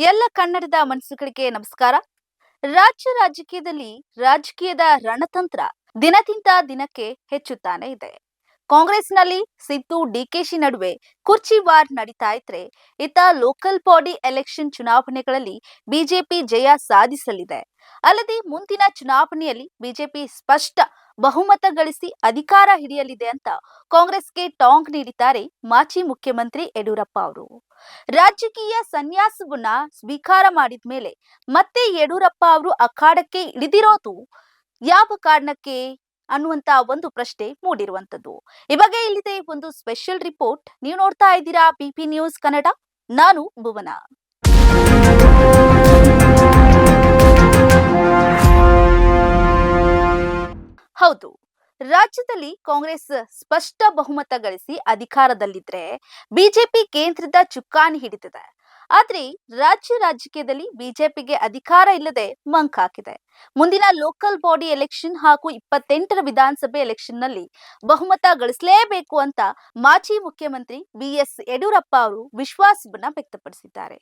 ಎಲ್ಲ ಕನ್ನಡದ ಮನಸ್ಸುಗಳಿಗೆ ನಮಸ್ಕಾರ. ರಾಜಕೀಯದಲ್ಲಿ ರಾಜಕೀಯದ ರಣತಂತ್ರ ದಿನದಿಂದ ದಿನಕ್ಕೆ ಹೆಚ್ಚುತ್ತಾನೆ ಇದೆ. ಕಾಂಗ್ರೆಸ್ನಲ್ಲಿ ಸಿದ್ದು ಡಿಕೆಶಿ ನಡುವೆ ಕುರ್ಚಿ ವಾರ್ ನಡೀತಾ ಇದ್ರೆ, ಇತ್ತ ಲೋಕಲ್ ಬಾಡಿ ಎಲೆಕ್ಷನ್ ಚುನಾವಣೆಗಳಲ್ಲಿ ಬಿಜೆಪಿ ಜಯ ಸಾಧಿಸಲಿದೆ. ಅಲ್ಲದೆ ಮುಂದಿನ ಚುನಾವಣೆಯಲ್ಲಿ ಬಿಜೆಪಿ ಸ್ಪಷ್ಟ ಬಹುಮತ ಗಳಿಸಿ ಅಧಿಕಾರ ಹಿಡಿಯಲಿದೆ ಅಂತ ಕಾಂಗ್ರೆಸ್ಗೆ ಟಾಂಗ್ ನೀಡಿದ್ದಾರೆ ಮಾಜಿ ಮುಖ್ಯಮಂತ್ರಿ ಯಡಿಯೂರಪ್ಪ ಅವರು. ರಾಜಕೀಯ ಸನ್ಯಾಸವನ್ನ ಸ್ವೀಕಾರ ಮಾಡಿದ ಮೇಲೆ ಮತ್ತೆ ಯಡಿಯೂರಪ್ಪ ಅವರು ಅಖಾಡಕ್ಕೆ ಇಳಿದಿರೋದು ಯಾವ ಕಾರಣಕ್ಕೆ ಅನ್ನುವಂತ ಒಂದು ಪ್ರಶ್ನೆ ಮೂಡಿರುವಂತದ್ದು. ಈ ಬಗ್ಗೆ ಇಲ್ಲಿದೆ ಒಂದು ಸ್ಪೆಷಲ್ ರಿಪೋರ್ಟ್. ನೀವು ನೋಡ್ತಾ ಇದ್ದೀರಾ ಪಿಪಿ ನ್ಯೂಸ್ ಕನ್ನಡ. ನಾನು ಭುವನ. ಹೌದು, ರಾಜ್ಯದಲ್ಲಿ ಕಾಂಗ್ರೆಸ್ ಸ್ಪಷ್ಟ ಬಹುಮತ ಗಳಿಸಿ ಅಧಿಕಾರದಲ್ಲಿದ್ರೆ ಬಿಜೆಪಿ ಕೇಂದ್ರದ ಚುಕ್ಕಾಣಿ ಹಿಡಿದಿದೆ. ಆದ್ರೆ ರಾಜಕೀಯದಲ್ಲಿ ಬಿಜೆಪಿಗೆ ಅಧಿಕಾರ ಇಲ್ಲದೆ ಮಂಕ್ ಹಾಕಿದೆ. ಮುಂದಿನ ಲೋಕಲ್ ಬಾಡಿ ಎಲೆಕ್ಷನ್ ಹಾಗೂ 28ರ ವಿಧಾನಸಭೆ ಎಲೆಕ್ಷನ್ ನಲ್ಲಿ ಬಹುಮತ ಗಳಿಸಲೇಬೇಕು ಅಂತ ಮಾಜಿ ಮುಖ್ಯಮಂತ್ರಿ ಬಿಎಸ್ ಯಡಿಯೂರಪ್ಪ ಅವರು ವಿಶ್ವಾಸವನ್ನ ವ್ಯಕ್ತಪಡಿಸಿದ್ದಾರೆ.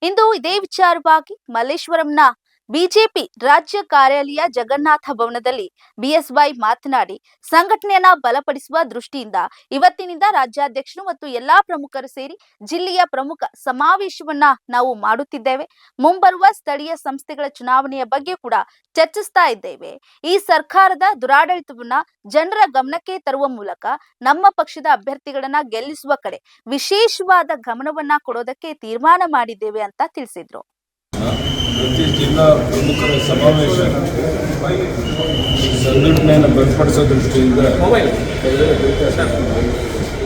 ಇಂದು ಇದೇ ವಿಚಾರವಾಗಿ ಮಲ್ಲೇಶ್ವರಂನ ಬಿಜೆಪಿ ರಾಜ್ಯ ಕಾರ್ಯಾಲಯ ಜಗನ್ನಾಥ ಭವನದಲ್ಲಿ ಬಿಎಸ್ವೈ ಮಾತನಾಡಿ, ಸಂಘಟನೆಯನ್ನ ಬಲಪಡಿಸುವ ದೃಷ್ಟಿಯಿಂದ ಇವತ್ತಿನಿಂದ ರಾಜ್ಯಾಧ್ಯಕ್ಷರು ಮತ್ತು ಎಲ್ಲಾ ಪ್ರಮುಖರು ಸೇರಿ ಜಿಲ್ಲೆಯ ಪ್ರಮುಖ ಸಮಾವೇಶವನ್ನ ನಾವು ಮಾಡುತ್ತಿದ್ದೇವೆ. ಮುಂಬರುವ ಸ್ಥಳೀಯ ಸಂಸ್ಥೆಗಳ ಚುನಾವಣೆಯ ಬಗ್ಗೆ ಕೂಡ ಚರ್ಚಿಸ್ತಾ ಇದ್ದೇವೆ. ಈ ಸರ್ಕಾರದ ದುರಾಡಳಿತವನ್ನ ಜನರ ಗಮನಕ್ಕೆ ತರುವ ಮೂಲಕ ನಮ್ಮ ಪಕ್ಷದ ಅಭ್ಯರ್ಥಿಗಳನ್ನ ಗೆಲ್ಲಿಸುವ ಕಡೆ ವಿಶೇಷವಾದ ಗಮನವನ್ನ ಕೊಡೋದಕ್ಕೆ ತೀರ್ಮಾನ ಮಾಡಿದ್ದೇವೆ ಅಂತ ತಿಳಿಸಿದ್ರು. ಪ್ರತಿ ಜಿಲ್ಲಾ ಪ್ರಮುಖರ ಸಮಾವೇಶ ಸಂಘಟನೆಯನ್ನು ಬಲಪಡಿಸೋ ದೃಷ್ಟಿಯಿಂದ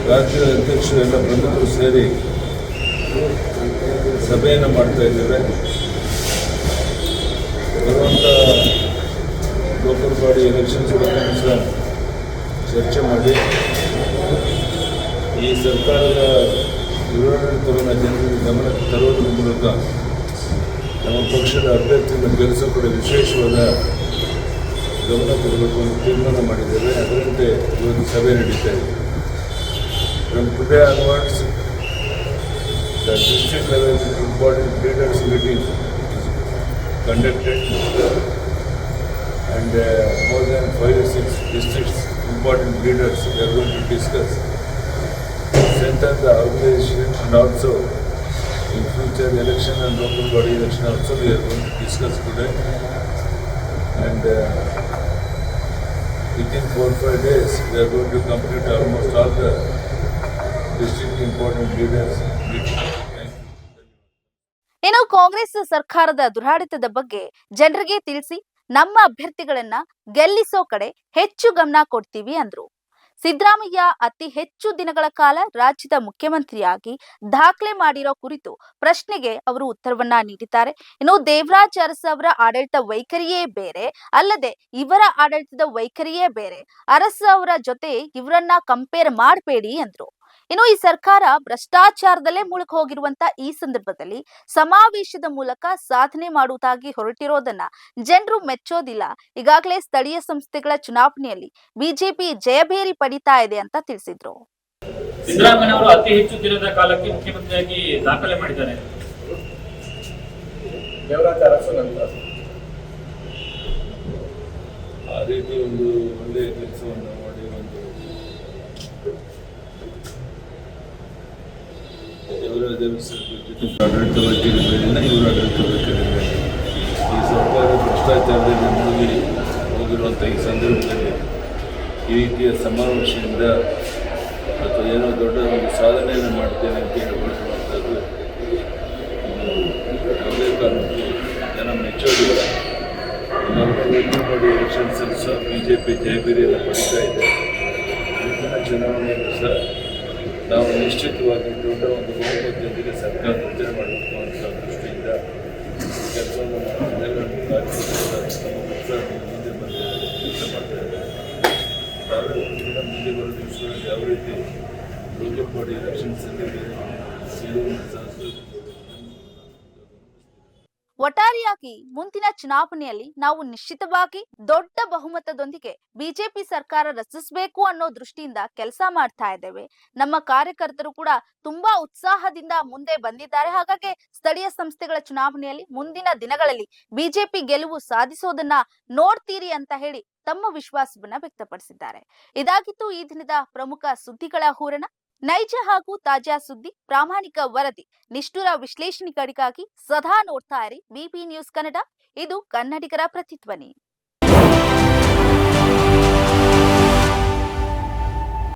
ರಾಜ್ಯದ ಅಧ್ಯಕ್ಷರು ಎಲ್ಲ ಪ್ರಮುಖರು ಸೇರಿ ಸಭೆಯನ್ನು ಮಾಡ್ತಾ ಇದ್ದೇವೆ. ಬರುವಂಥ ಲೋಕಲ್ ಬಾಡಿ ಎಲೆಕ್ಷನ್ಸ್ ಬಗ್ಗೆ ಸಹ ಚರ್ಚೆ ಮಾಡಿ ಈ ಸರ್ಕಾರದ ದುರಾಡಳಿತವನ್ನು ಜನರಿಗೆ ಗಮನಕ್ಕೆ ತರುವುದರ ಮೂಲಕ ನಮ್ಮ ಪಕ್ಷದ ಅಭ್ಯರ್ಥಿಯನ್ನು ಗೆಲ್ಲಿಸೋ ಕಡೆ ವಿಶೇಷವಾದ ಗಮನ ಕೊಡಬೇಕು ಅಂತ ತೀರ್ಮಾನ ಮಾಡಿದ್ದೇವೆ. ಅದರಂತೆ ಇವತ್ತು ಸಭೆ ನಡೀತಾ ಇದೆ. From today onwards, the district level important leaders meeting is conducted, and more than 5 or 6 districts important leaders we are going to discuss, strengthen the organization, and also in future election and local body election also we are going to discuss today, and within 4-5 days we are going to complete almost all the district important leaders meeting. ಇನ್ನು ಕಾಂಗ್ರೆಸ್ ಸರ್ಕಾರದ ದುರಾಡಳಿತದ ಬಗ್ಗೆ ಜನರಿಗೆ ತಿಳಿಸಿ ನಮ್ಮ ಅಭ್ಯರ್ಥಿಗಳನ್ನ ಗೆಲ್ಲಿಸೋ ಕಡೆ ಹೆಚ್ಚು ಗಮನ ಕೊಡ್ತೀವಿ ಅಂದ್ರು. ಸಿದ್ದರಾಮಯ್ಯ ಅತಿ ಹೆಚ್ಚು ದಿನಗಳ ಕಾಲ ರಾಜ್ಯದ ಮುಖ್ಯಮಂತ್ರಿಯಾಗಿ ದಾಖಲೆ ಮಾಡಿರೋ ಕುರಿತು ಪ್ರಶ್ನೆಗೆ ಅವರು ಉತ್ತರವನ್ನ ನೀಡಿದ್ದಾರೆ. ಇನ್ನು ದೇವರಾಜ್ ಅರಸು ಅವರ ಆಡಳಿತ ವೈಖರಿಯೇ ಬೇರೆ, ಅಲ್ಲದೆ ಇವರ ಆಡಳಿತದ ವೈಖರಿಯೇ ಬೇರೆ. ಅರಸು ಅವರ ಜೊತೆ ಇವರನ್ನ ಕಂಪೇರ್ ಮಾಡಬೇಡಿ ಅಂದ್ರು. ಇನ್ನು ಈ ಸರ್ಕಾರ ಭ್ರಷ್ಟಾಚಾರದಲ್ಲೇ ಮುಳುಗಿ ಹೋಗಿರುವಂತ ಈ ಸಂದರ್ಭದಲ್ಲಿ ಸಮಾವೇಶದ ಮೂಲಕ ಸಾಧನೆ ಮಾಡುವುದಾಗಿ ಹೊರಟಿರೋದನ್ನ ಜನರು ಮೆಚ್ಚೋದಿಲ್ಲ. ಈಗಾಗಲೇ ಸ್ಥಳೀಯ ಸಂಸ್ಥೆಗಳ ಚುನಾವಣೆಯಲ್ಲಿ ಬಿಜೆಪಿ ಜಯಭೇರಿ ಪಡಿತಾ ಇದೆ ಅಂತ ತಿಳಿಸಿದ್ರು. ಸಿದ್ದರಾಮಯ್ಯ ಅವರು ಅತಿ ಹೆಚ್ಚು ದಿನದ ಕಾಲಕ್ಕೆ ಮುಖ್ಯಮಂತ್ರಿಯಾಗಿ ದಾಖಲೆ ಮಾಡಿದ್ದಾರೆ. ದೇವರಾಜ ಅರಸು ನಂತರ ಆ ರೀತಿ ಒಂದು ಒಳ್ಳೆಯ ಕೆಲಸವನ್ನು ಮಾಡಿ ದೇವರಾಜ ಅರಸು ಆಡಳಿತ ವೈಖರಿ ಬೇರೆನ ಇವರ ಆಡಳಿತ ವೈಖರಿ ಬೇರೆ. ಈ ಸರ್ಕಾರ ಭ್ರಷ್ಟಾಚಾರದಲ್ಲಿ ಮುಳುಗಿ ಹೋಗಿರುವಂಥ ಈ ಸಂದರ್ಭದಲ್ಲಿ ಈ ರೀತಿಯ ಸಮಾವೇಶದಿಂದ ಅಥವಾ ಏನೋ ದೊಡ್ಡ ಒಂದು ಸಾಧನೆಯನ್ನು ಮಾಡ್ತೇನೆ ಅಂತ ಹೇಳಿಕೊಳ್ಳುವಂಥದ್ದು ಯಾವುದೇ ಕಾರಣಕ್ಕೂ ಜನ ಮೆಚ್ಚೋದಿಲ್ಲ. ನೋಡಿ ಎಲೆಕ್ಷನ್ಸಲ್ಲಿ ಸಹ ಬಿಜೆಪಿ ಜಯಭೇರಿಯನ್ನು ಪಡಿತಾ ಇದೆ. ಮುಂದಿನ ಚುನಾವಣೆಯಲ್ಲೂ ಸಹ ನಾವು ನಿಶ್ಚಿತವಾಗಿ ದೊಡ್ಡ ಒಂದು ಬಹುಮತದೊಂದಿಗೆ ಸರ್ಕಾರ ರಚನೆ ಮಾಡಬೇಕು ಅಂತ ದೃಷ್ಟಿಯಿಂದ ಕೆಲಸವನ್ನು ಮಾಡ್ತಿದ್ದೇವೆ. ಮುಂದೆ ಬಂದು ಕೆಲಸ ಮಾಡ್ತಾ ಇದ್ದೇವೆ. ಮುಂದೆ ಬರೋ ದಿವಸಗಳಲ್ಲಿ ಯಾವ ರೀತಿ ಲೋಕಲ್ ಬಾಡಿ ಎಲೆಕ್ಷನ್ಸಲ್ಲಿ ಒಟ್ಟಾರೆಯಾಗಿ ಮುಂದಿನ ಚುನಾವಣೆಯಲ್ಲಿ ನಾವು ನಿಶ್ಚಿತವಾಗಿ ದೊಡ್ಡ ಬಹುಮತದೊಂದಿಗೆ ಬಿಜೆಪಿ ಸರ್ಕಾರ ರಚಿಸಬೇಕು ಅನ್ನೋ ದೃಷ್ಟಿಯಿಂದ ಕೆಲಸ ಮಾಡ್ತಾ ಇದ್ದೇವೆ. ನಮ್ಮ ಕಾರ್ಯಕರ್ತರು ಕೂಡ ತುಂಬಾ ಉತ್ಸಾಹದಿಂದ ಮುಂದೆ ಬಂದಿದ್ದಾರೆ. ಹಾಗಾಗಿ ಸ್ಥಳೀಯ ಸಂಸ್ಥೆಗಳ ಚುನಾವಣೆಯಲ್ಲಿ ಮುಂದಿನ ದಿನಗಳಲ್ಲಿ ಬಿಜೆಪಿ ಗೆಲುವು ಸಾಧಿಸೋದನ್ನ ನೋಡ್ತೀರಿ ಅಂತ ಹೇಳಿ ತಮ್ಮ ವಿಶ್ವಾಸವನ್ನ ವ್ಯಕ್ತಪಡಿಸಿದ್ದಾರೆ. ಇದಾಗಿತ್ತು ಈ ದಿನದ ಪ್ರಮುಖ ಸುದ್ದಿಗಳ ಹೂರಣ. ನೈಜ ಹಾಗೂ ತಾಜಾ ಸುದ್ದಿ, ಪ್ರಾಮಾಣಿಕ ವರದಿ, ನಿಷ್ಠುರ ವಿಶ್ಲೇಷಣೆಗಳಿಗಾಗಿ ಸದಾ ನೋಡ್ತಾ ಇರಿ ಬಿಪಿ ನ್ಯೂಸ್ ಕನ್ನಡ. ಇದು ಕನ್ನಡಿಗರ ಪ್ರತಿಧ್ವನಿ.